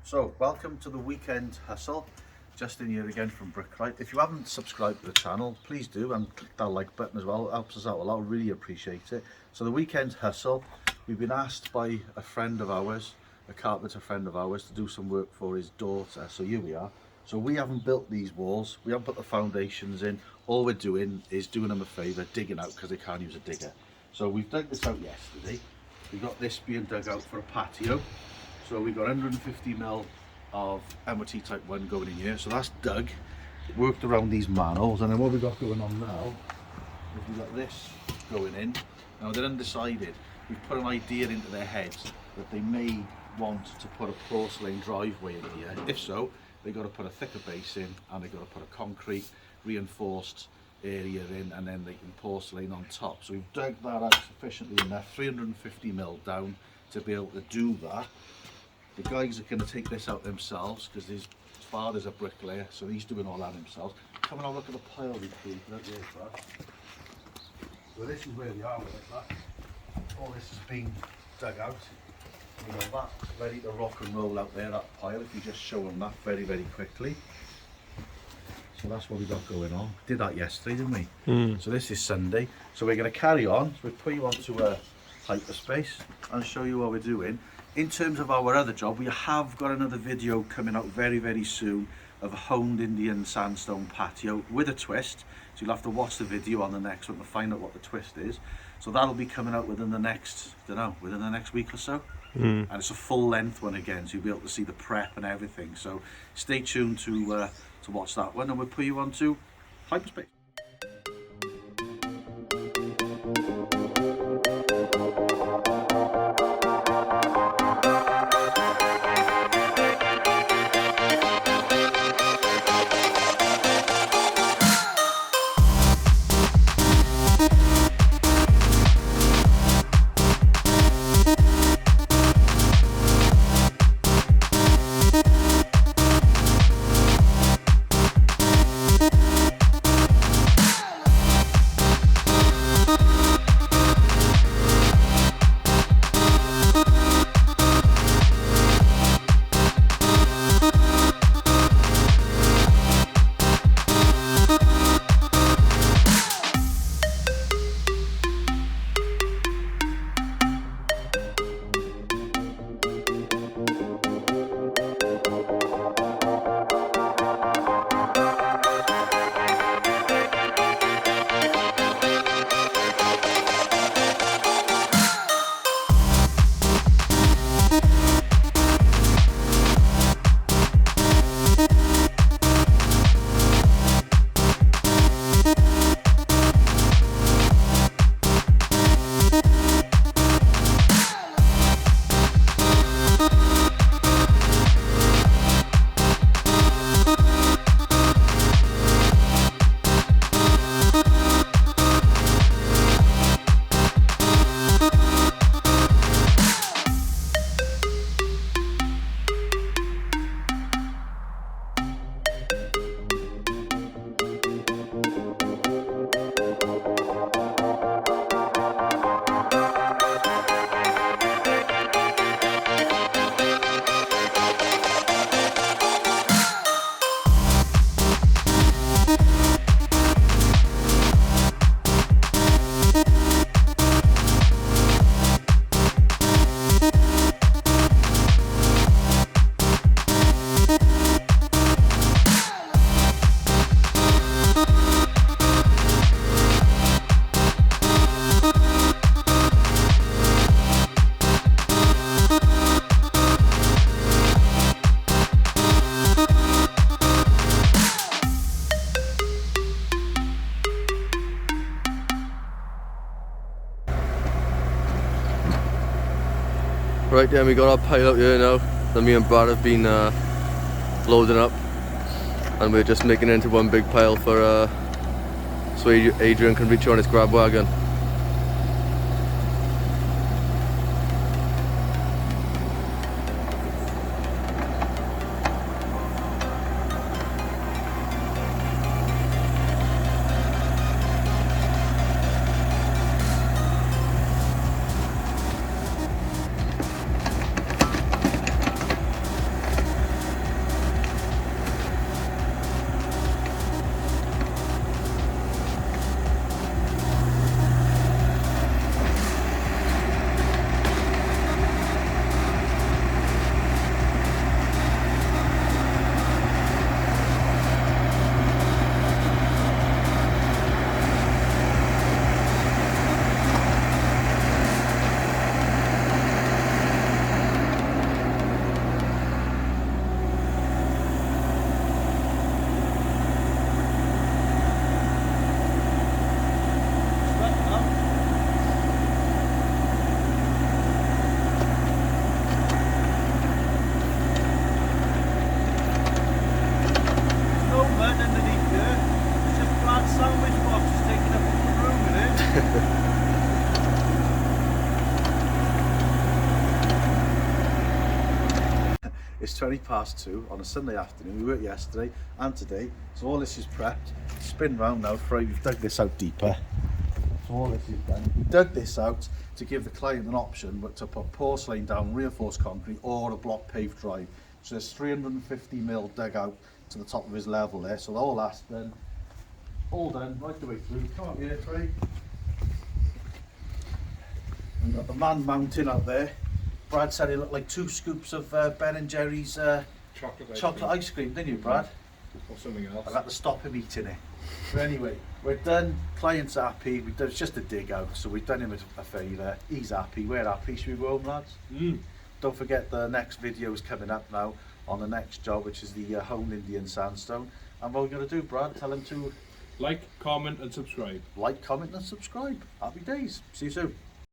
So, welcome to the weekend hustle. Justin here again from Brickright. If you haven't subscribed to the channel, please do, and click that like button as well. It helps us out a lot, really appreciate it. So the weekend hustle, we've been asked by a friend of ours, a carpenter friend of ours, to do some work for his daughter. So here we are. So we haven't built these walls, we haven't put the foundations in. All we're doing is doing them a favour, digging out, because they can't use a digger. So we've dug this out yesterday. We got this being dug out for a patio. So we've got 150mm of MOT type 1 going in here. So that's dug, worked around these manholes, and then what we've got going on now is we've got this going in. Now they're undecided. We've put an idea into their heads that they may want to put a porcelain driveway in here. If so, they've got to put a thicker base in, and they've got to put a concrete reinforced area in, and then they can porcelain on top. So we've dug that out sufficiently enough, 350mm down, to be able to do that. The guys are going to take this out themselves because his father's a bricklayer, so he's doing all that himself. Come and have a look at the pile we created out there first. So this is where we are with it. All this has been dug out. You know, that's ready to rock and roll out there, that pile, if you just show them that very, very quickly. So that's what we got going on. Did that yesterday, didn't we? So this is Sunday. So we're going to carry on. So we'll put you onto a hyperspace and show you what we're doing. In terms of our other job, we have got another video coming out very, very soon of a honed Indian sandstone patio with a twist. So you'll have to watch the video on the next one to find out what the twist is. So that'll be coming out within the next, within the next week or so. And it's a full length one again, so you'll be able to see the prep and everything. So stay tuned to watch that one, and we'll put you on to hyperspace. Right then, we got our pile out here now that me and Brad have been loading up, and we're just making it into one big pile for so Adrian can reach on his grab wagon. It's 20 past 2 on a Sunday afternoon. We worked yesterday and today, so all this is prepped. Spin round now. We've dug this out deeper. So all this is done. We dug this out to give the client an option, but to put porcelain down, reinforced concrete, or a block paved drive. So there's 350mm dug out to the top of his level there. So all that's done. All done right the way through. Come up here, Trey. We've got the man mountain out there. Brad said it looked like 2 scoops of Ben & Jerry's chocolate ice cream, didn't you, Brad? Or something else. I had to stop him eating it. But anyway, we're done. Client's happy. It's just a dig out, so we've done him a favour. He's happy. We're happy. Should we go home, lads? Don't forget the next video is coming up now on the next job, which is the honed Indian sandstone. And what we're going to do, Brad, tell him to Like, comment and subscribe. like, comment and subscribe. Happy days. See you soon.